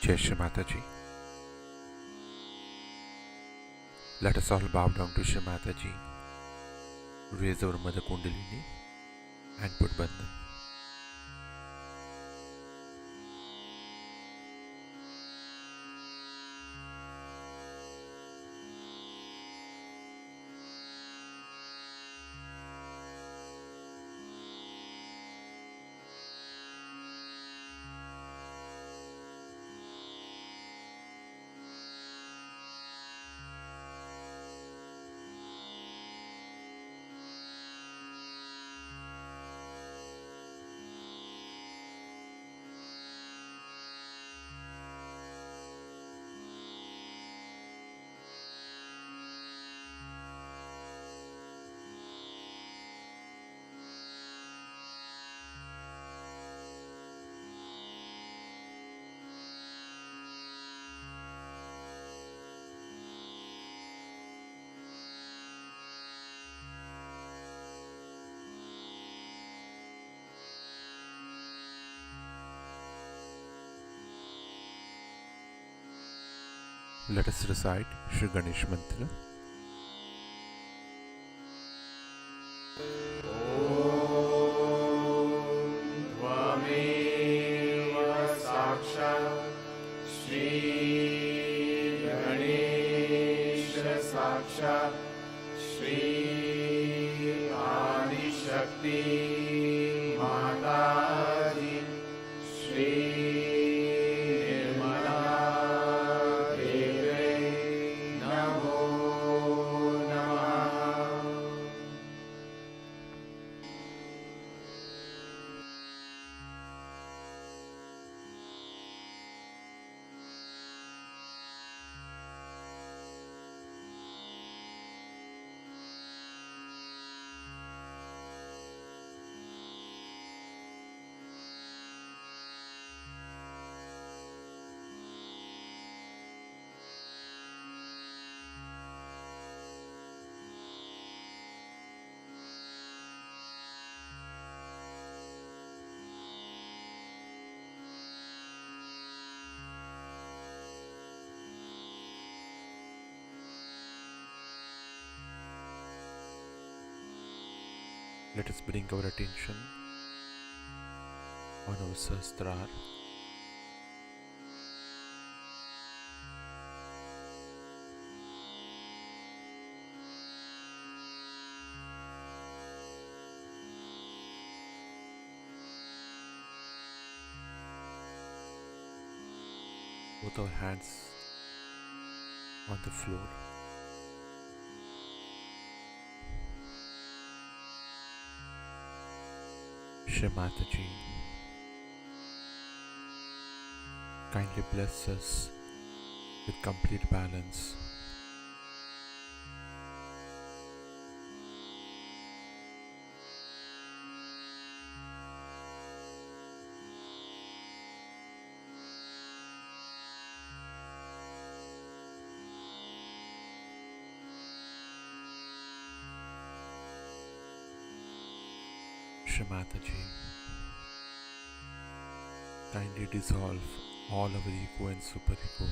Jai Shri Mataji. Let us all bow down to Shri Mataji, raise our Mother Kundalini and put bandhan. Let us recite Shri Ganesh Mantra. Shri Ganesha Sakshat Shri Adi Shakti Mataji Shri Nirmala Deve Namo Namah. Let us bring our attention on our Sahasrara. Both our hands on the floor. Shri Mataji, kindly bless us with complete balance. Shri Mataji, kindly dissolve all our ego and superego.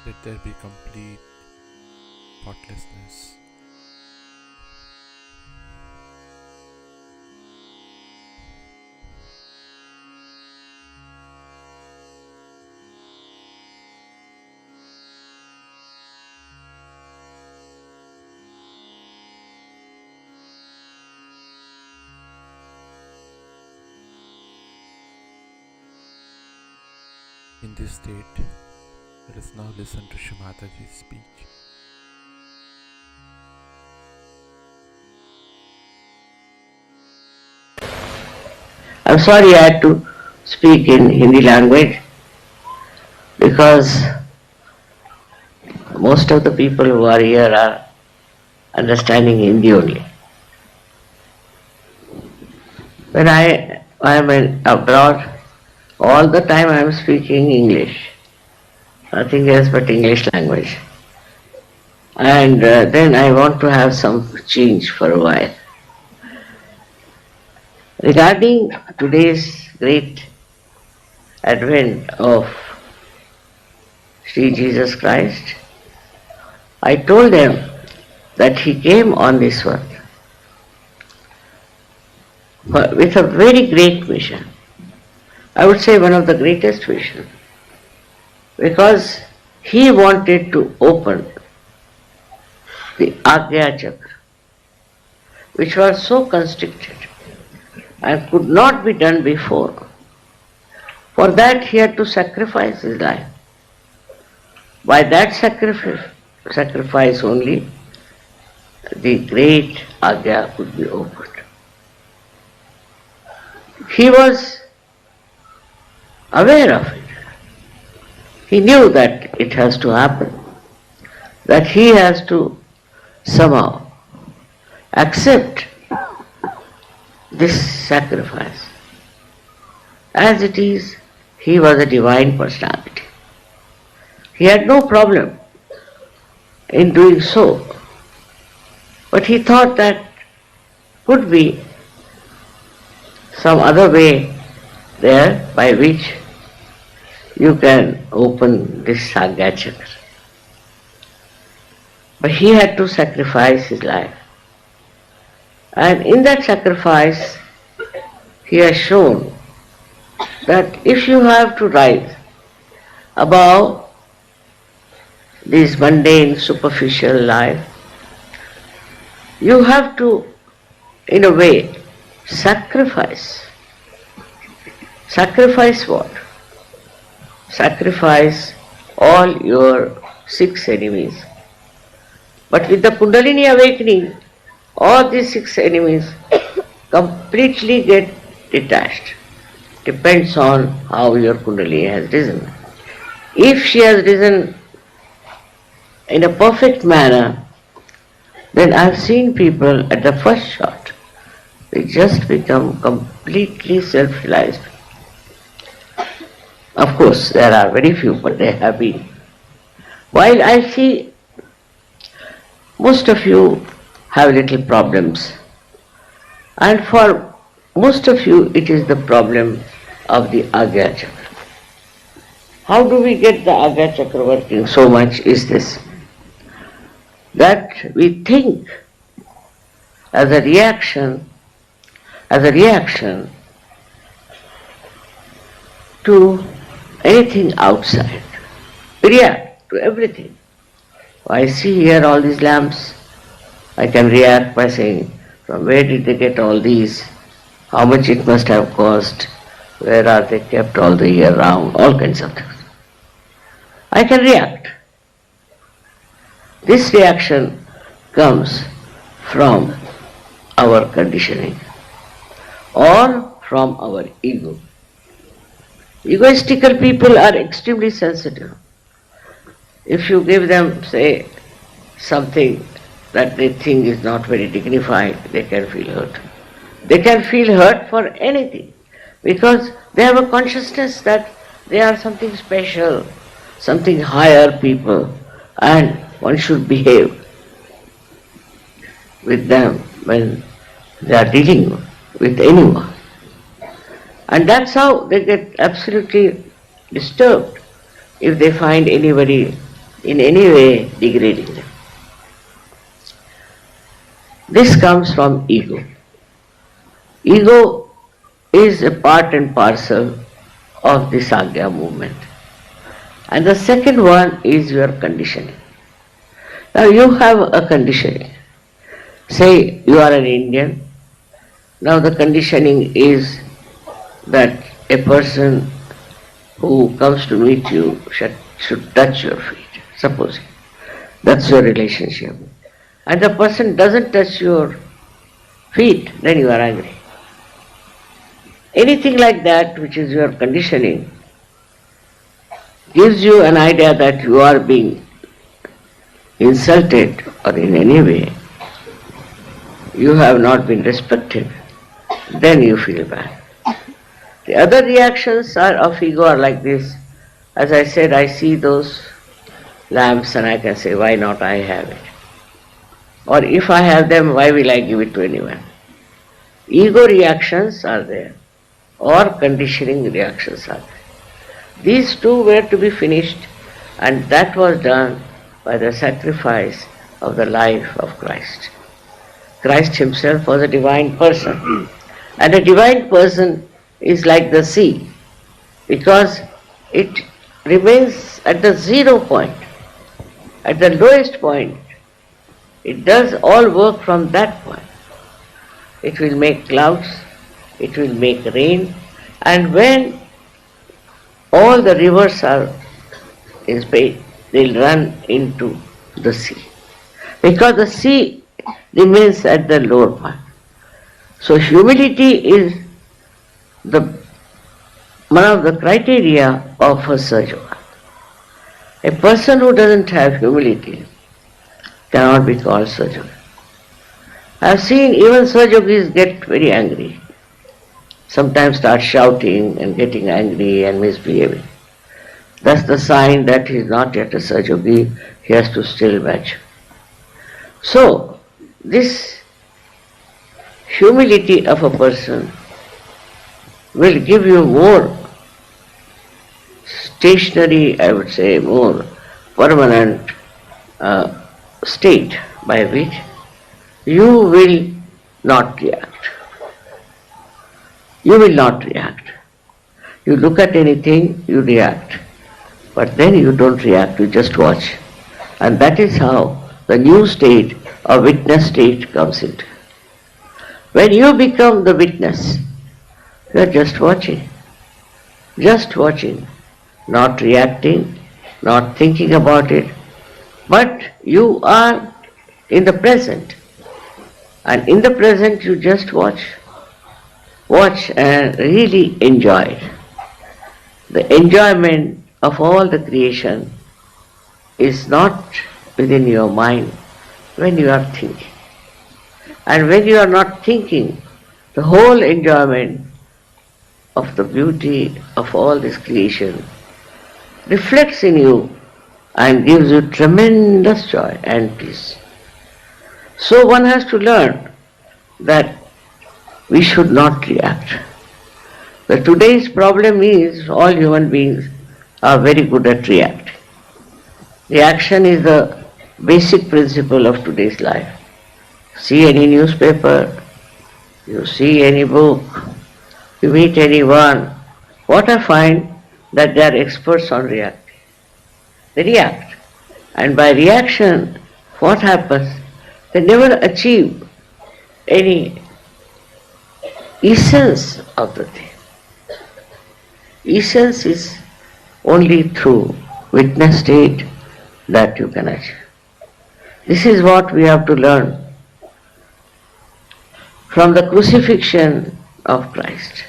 Let there be complete thoughtlessness. In this state, let us now listen to Shri Mataji's speech. I'm sorry I had to speak in Hindi language because most of the people who are here are understanding Hindi only. When I am abroad, all the time I am speaking English, nothing else but English language. And then I want to have some change for a while. Regarding today's great advent of Sri Jesus Christ, I told them that He came on this earth with a very great mission. I would say one of the greatest vision, because He wanted to open the Agya Chakra, which was so constricted and could not be done before. For that He had to sacrifice His life. By that sacrifice only, the great Agya could be opened. He was aware of it. He knew that it has to happen, that he has to somehow accept this sacrifice. As it is, he was a divine personality. He had no problem in doing so, but he thought that could be some other way there by which you can open this Agya Chakra. But he had to sacrifice his life. And in that sacrifice, he has shown that if you have to rise above this mundane, superficial life, you have to, in a way, sacrifice. Sacrifice what? Sacrifice all your 6 enemies. But with the Kundalini awakening, all these 6 enemies completely get detached. Depends on how your Kundalini has risen. If she has risen in a perfect manner, then I have seen people at the first shot, they just become completely self-realized. Of course, there are very few, but they have been. While I see most of you have little problems, and for most of you it is the problem of the Agya Chakra. How do we get the Agya Chakra working so much is this, that we think as a reaction to anything outside. We react to everything. I see here all these lamps. I can react by saying, from where did they get all these? How much it must have cost? Where are they kept all the year round? All kinds of things. I can react. This reaction comes from our conditioning or from our ego. Egoistical people are extremely sensitive. If you give them, say, something that they think is not very dignified, they can feel hurt. They can feel hurt for anything because they have a consciousness that they are something special, something higher people, and one should behave with them when they are dealing with anyone. And that's how they get absolutely disturbed if they find anybody in any way degrading them. This comes from ego. Ego is a part and parcel of this Agya movement. And the second one is your conditioning. Now you have a conditioning. Say you are an Indian. Now the conditioning is that a person who comes to meet you should touch your feet, supposing. That's your relationship. And the person doesn't touch your feet, then you are angry. Anything like that, which is your conditioning, gives you an idea that you are being insulted or in any way you have not been respected, then you feel bad. The other reactions are of ego are like this. As I said, I see those lamps and I can say, why not I have it? Or if I have them, why will I give it to anyone? Ego reactions are there, or conditioning reactions are there. These two were to be finished, and that was done by the sacrifice of the life of Christ. Christ himself was a divine person, and a divine person is like the sea, because it remains at the 0 point, at the lowest point. It does all work from that point. It will make clouds, it will make rain, and when all the rivers are in space, they'll run into the sea. Because the sea remains at the lower point. So humility is one of the criteria of a Sahaja. A person who doesn't have humility cannot be called Sahaja. I have seen even Sahajogis get very angry. Sometimes start shouting and getting angry and misbehaving. That's the sign that he is not yet a Sahajogi, he has to still match. So, this humility of a person will give you more stationary, I would say, more permanent state by which you will not react. You will not react. You look at anything, you react. But then you don't react, you just watch. And that is how the new state, or witness state, comes into. When you become the witness, you are just watching. Just watching. Not reacting, not thinking about it. But you are in the present. And in the present you just watch. Watch and really enjoy it. The enjoyment of all the creation is not within your mind when you are thinking. And when you are not thinking, the whole enjoyment of the beauty of all this creation reflects in you and gives you tremendous joy and peace. So one has to learn that we should not react. The today's problem is all human beings are very good at reacting. Reaction is the basic principle of today's life. See any newspaper, you see any book, you meet anyone, what I find that they are experts on reacting. They react. And by reaction, what happens? They never achieve any essence of the thing. Essence is only through witness state that you can achieve. This is what we have to learn from the crucifixion of Christ,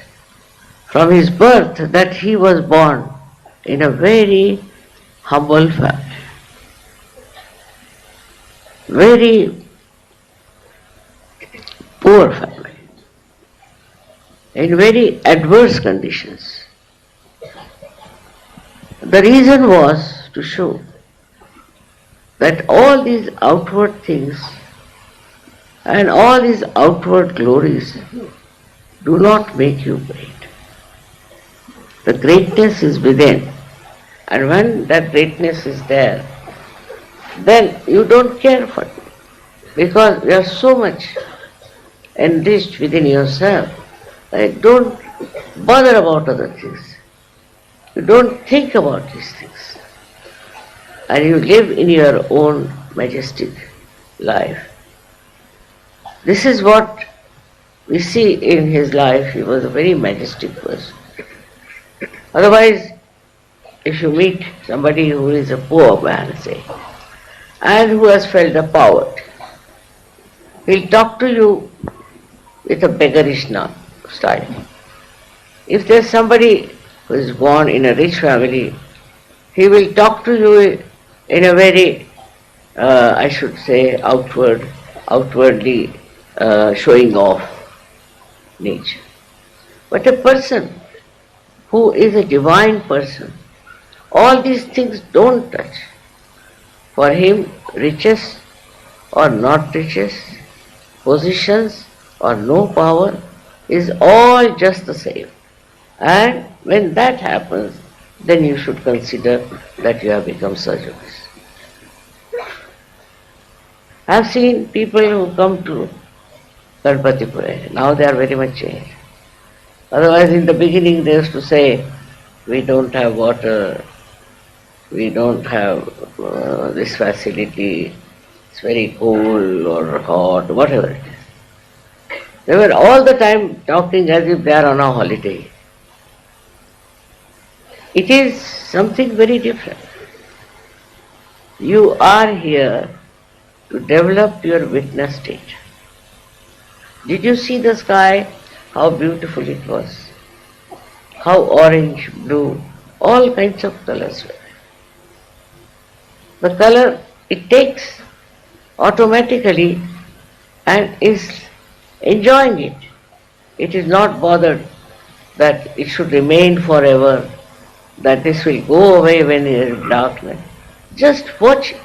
from his birth, that he was born in a very humble family, very poor family, in very adverse conditions. The reason was to show that all these outward things and all these outward glories do not make you great. The greatness is within, and when that greatness is there, then you don't care for it, because you are so much enriched within yourself that you don't bother about other things. You don't think about these things. And you live in your own majestic life. This is what we see in his life. He was a very majestic person. Otherwise, if you meet somebody who is a poor man, say, and who has felt the poverty, he'll talk to you with a beggarish style. If there's somebody who is born in a rich family, he will talk to you in a very, I should say, outwardly showing off nature. But a person who is a divine person, all these things don't touch. For him, riches or not riches, positions or no power is all just the same. And when that happens, then you should consider that you have become Sahaja-Yogi. I have seen people who come to Ganpatipura, now they are very much changed. Otherwise, in the beginning they used to say, we don't have water, we don't have this facility, it's very cold or hot, whatever it is. They were all the time talking as if they are on a holiday. It is something very different. You are here to develop your witness state. Did you see the sky? How beautiful it was. How orange, blue, all kinds of colors were. The color, it takes automatically and is enjoying it. It is not bothered that it should remain forever, that this will go away when there is darkness. Just watch it.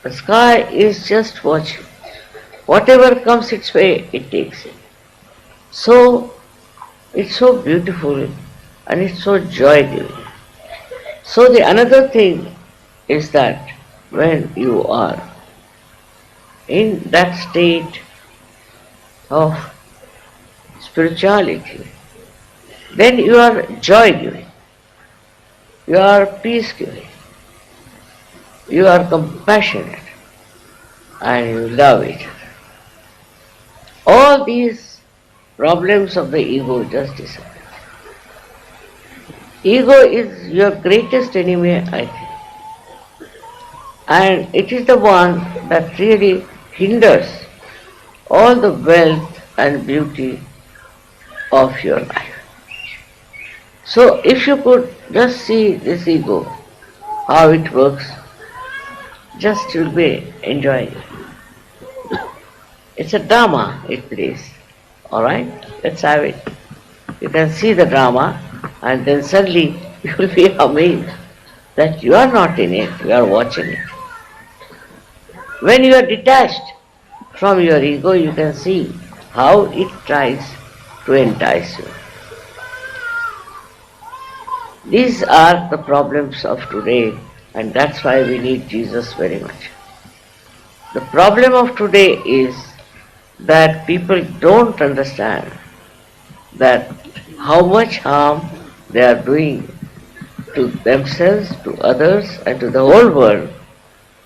The sky is just watching. Whatever comes its way, it takes it. So, it's so beautiful and it's so joy-giving. So the another thing is that when you are in that state of spirituality, then you are joy-giving, you are peace-giving, you are compassionate, and you love each other. All these problems of the ego just disappear. Ego is your greatest enemy, I think. And it is the one that really hinders all the wealth and beauty of your life. So if you could just see this ego, how it works, just you'll be enjoying it. It's a drama it plays. Alright? Let's have it. You can see the drama and then suddenly you will be amazed that you are not in it, you are watching it. When you are detached from your ego, you can see how it tries to entice you. These are the problems of today, and that's why we need Jesus very much. The problem of today is that people don't understand that how much harm they are doing to themselves, to others, and to the whole world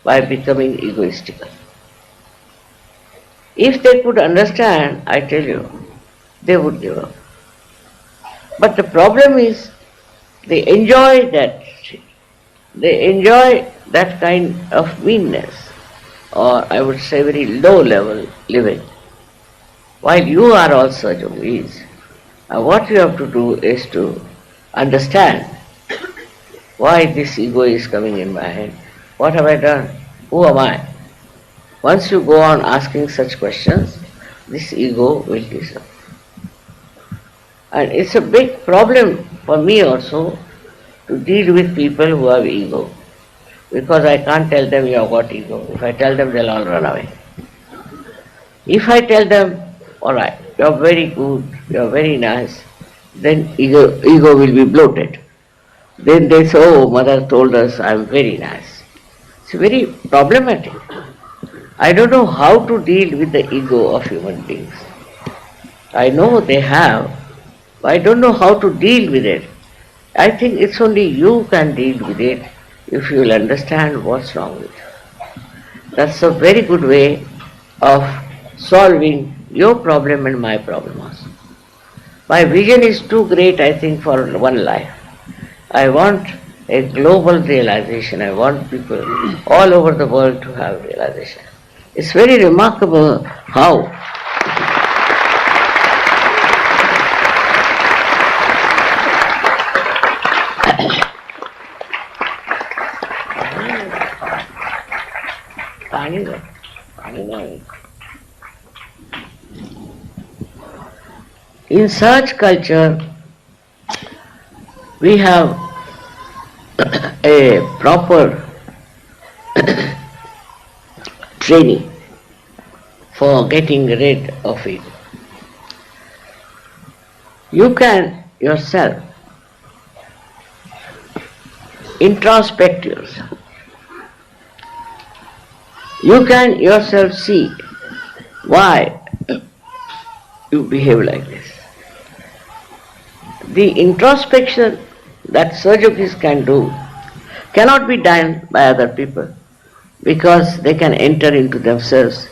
by becoming egoistical. If they could understand, I tell you, they would give up. But the problem is, they enjoy that. They enjoy that kind of meanness, or I would say very low level living. While you are also yogis, what you have to do is to understand why this ego is coming in my head. What have I done? Who am I? Once you go on asking such questions, this ego will disappear. And it's a big problem for me also to deal with people who have ego, because I can't tell them you have got ego. If I tell them, they'll all run away. If I tell them, alright, you are very good, you are very nice, then ego will be bloated. Then they say, oh, mother told us I am very nice. It's very problematic. I don't know how to deal with the ego of human beings. I know they have, but I don't know how to deal with it. I think it's only you can deal with it if you will understand what's wrong with you. That's a very good way of solving your problem and my problem also. My vision is too great, I think, for one life. I want a global realization. I want people all over the world to have realization. It's very remarkable how in such culture we have a proper training for getting rid of it. You can yourself introspect yourself. You can yourself see why you behave like this. The introspection that Sahaja-yogis can do cannot be done by other people because they can enter into themselves,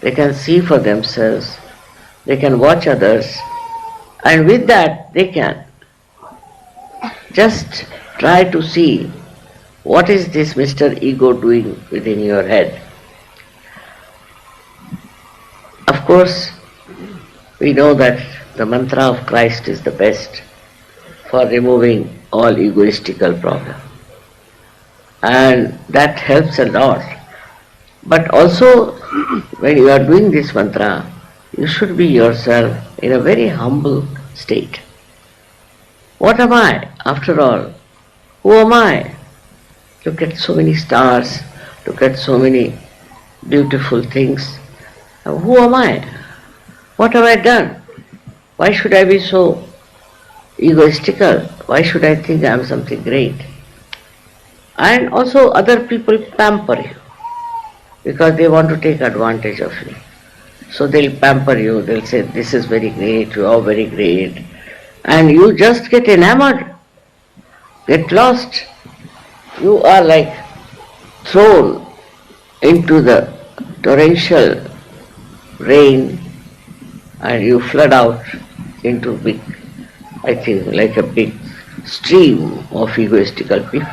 they can see for themselves, they can watch others, and with that they can just try to see what is this Mr. Ego doing within your head. Of course, we know that the mantra of Christ is the best for removing all egoistical problems. And that helps a lot. But also, when you are doing this mantra, you should be yourself in a very humble state. What am I, after all? Who am I? Look at so many stars, look at so many beautiful things. Who am I? What have I done? Why should I be so egoistical? Why should I think I am something great? And also other people pamper you because they want to take advantage of you. So they'll pamper you, they'll say, this is very great, you are very great. And you just get enamored, get lost. You are like thrown into the torrential rain and you flood out into big, I think, like a big stream of egoistical people.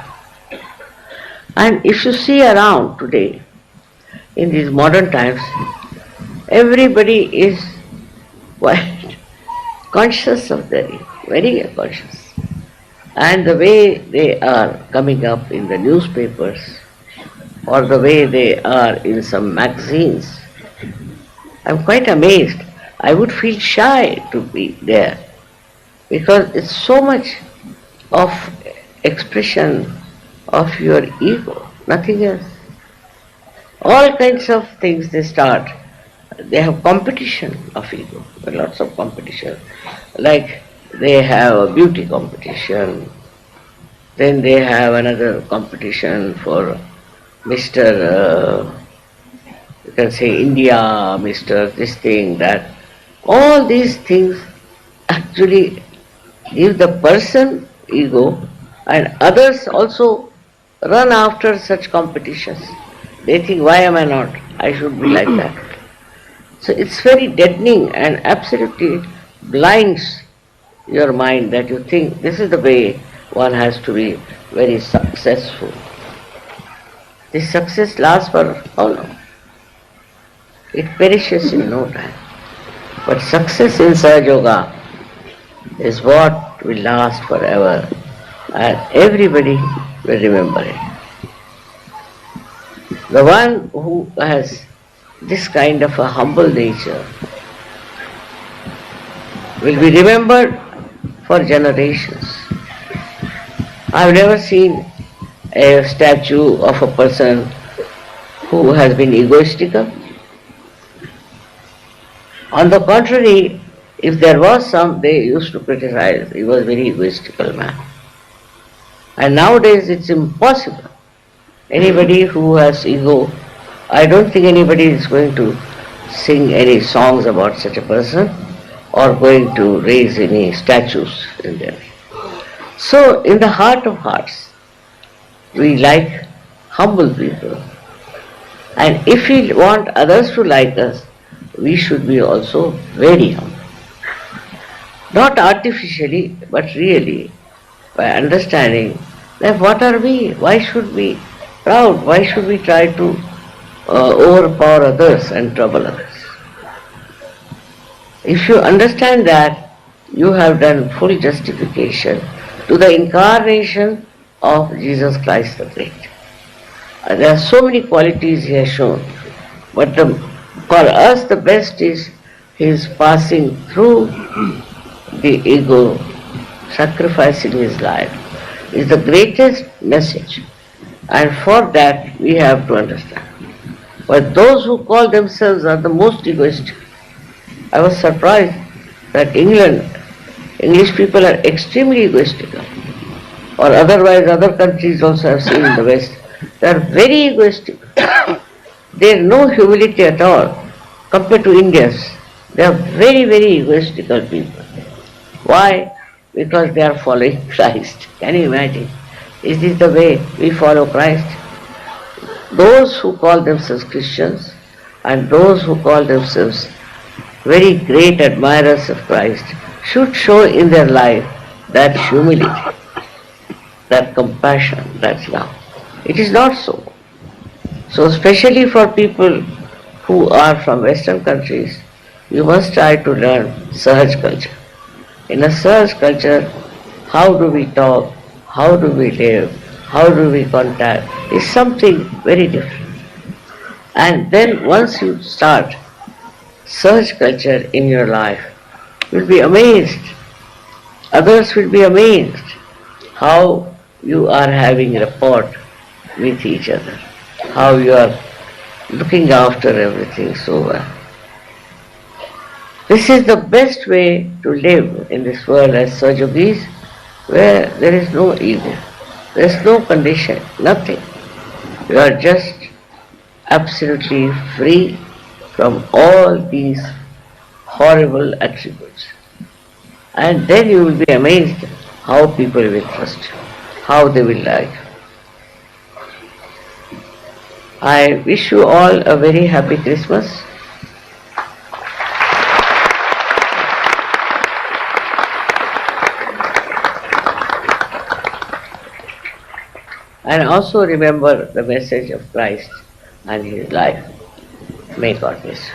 And if you see around today, in these modern times, everybody is quite conscious of their ego, very conscious. And the way they are coming up in the newspapers or the way they are in some magazines, I'm quite amazed. I would feel shy to be there because it's so much of expression of your ego, nothing else. All kinds of things they start. They have competition of ego, lots of competition. Like they have a beauty competition, then they have another competition for Mr. You can say India, Mr. this thing, that. All these things actually give the person ego, and others also run after such competitions. They think, why am I not? I should be like that. So it's very deadening and absolutely blinds your mind that you think this is the way one has to be very successful. This success lasts for how long? It perishes in no time. But success in Sahaja Yoga is what will last forever, and everybody will remember it. The one who has this kind of a humble nature will be remembered for generations. I've never seen a statue of a person who has been egoistical. On the contrary, if there was some, they used to criticize, he was a very egoistical man. And nowadays it's impossible. Anybody who has ego, I don't think anybody is going to sing any songs about such a person or going to raise any statues in there. So in the heart of hearts, we like humble people. And if we want others to like us, we should be also very humble. Not artificially, but really. by understanding that what are we? Why should we proud? Why should we try to overpower others and trouble others? If you understand that, you have done full justification to the incarnation of Jesus Christ the Great. There are so many qualities he has shown, but for us the best is his passing through the ego, sacrificing his life, is the greatest message. And for that we have to understand. But those who call themselves are the most egoistic. I was surprised that English people are extremely egoistical. Or otherwise other countries also have seen in the West. They are very egoistical. There is no humility at all compared to Indians. They are very, very egoistical people. Why? Because they are following Christ. Can you imagine? Is this the way we follow Christ? Those who call themselves Christians and those who call themselves very great admirers of Christ should show in their life that humility, that compassion, that love. It is not so. So especially for people who are from Western countries, you must try to learn Sahaj culture. In a Sahaj culture, how do we talk, how do we live, how do we contact, is something very different. And then once you start Sahaj culture in your life, you'll be amazed. Others will be amazed how you are having rapport with each other, how you are looking after everything so well. This is the best way to live in this world as Sahajogis, where there is no ego, there is no condition, nothing. You are just absolutely free from all these horrible attributes. And then you will be amazed how people will trust you, how they will like you. I wish you all a very happy Christmas. And also remember the message of Christ and his life. May God bless you.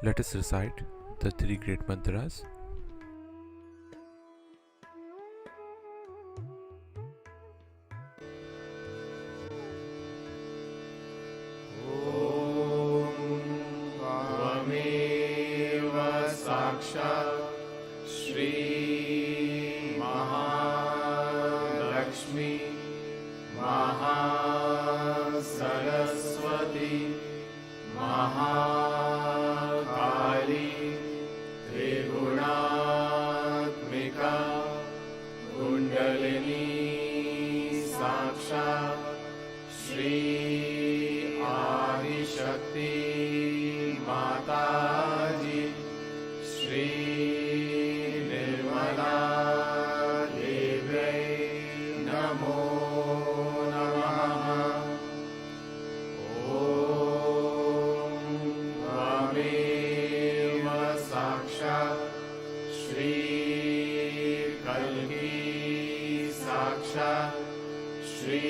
Let us recite the three great mantras. त्वमेव साक्षात् श्री महालक्ष्मी महासरस्वती महाकाली त्रिगुणात्मिका कुण्डलिनी साक्षात् श्री आदिशक्ति माताजी श्री निर्मला देव्यै नमो नमः। ॐ त्वमेव साक्षात् श्री कल्की साक्षात् श्री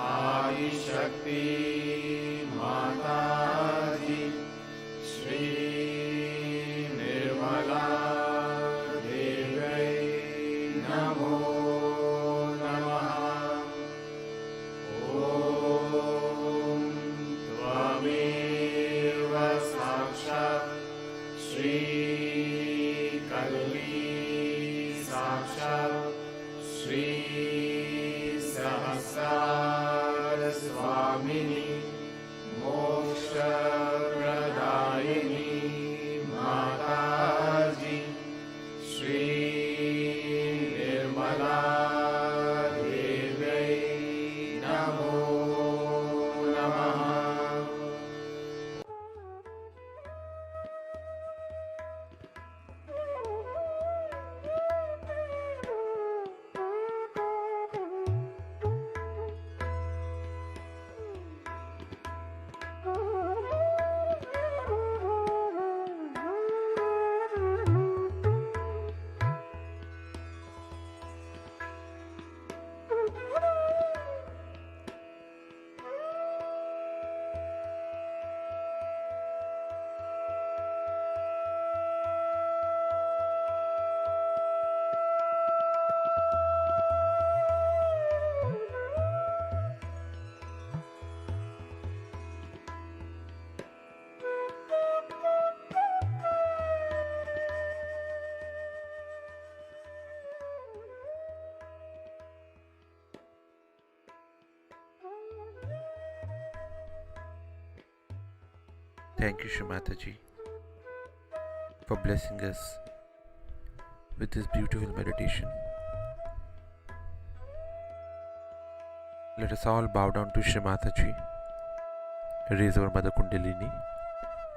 आदिशक्ति माताजी श्री निर्मला देव्यै नमो नमः। ॐ त्वमेव साक्षात् श्री कल्की साक्षात् श्री सहस्रार स्वामिनी मोक्षप्रदायिनी माताजी श्री निर्मला देव्यै नमो नमः। Thank you, Shri Mataji, for blessing us with this beautiful meditation. Let us all bow down to Shri Mataji, raise our Mother Kundalini,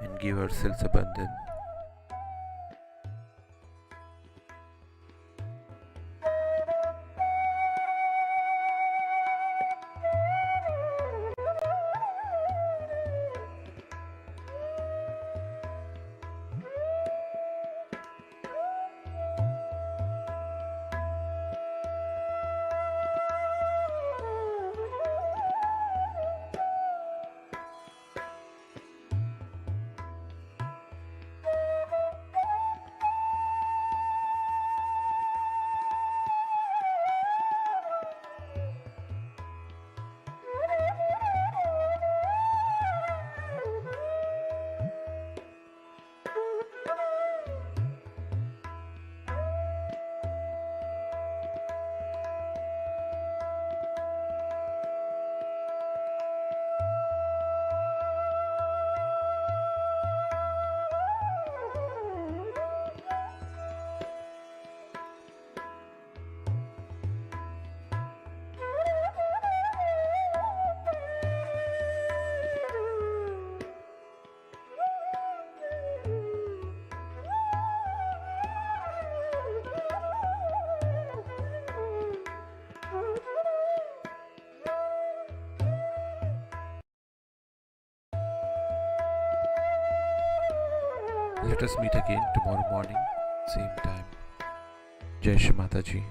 and give ourselves abundance. Let us meet again tomorrow morning, same time. Jai Shri Mataji.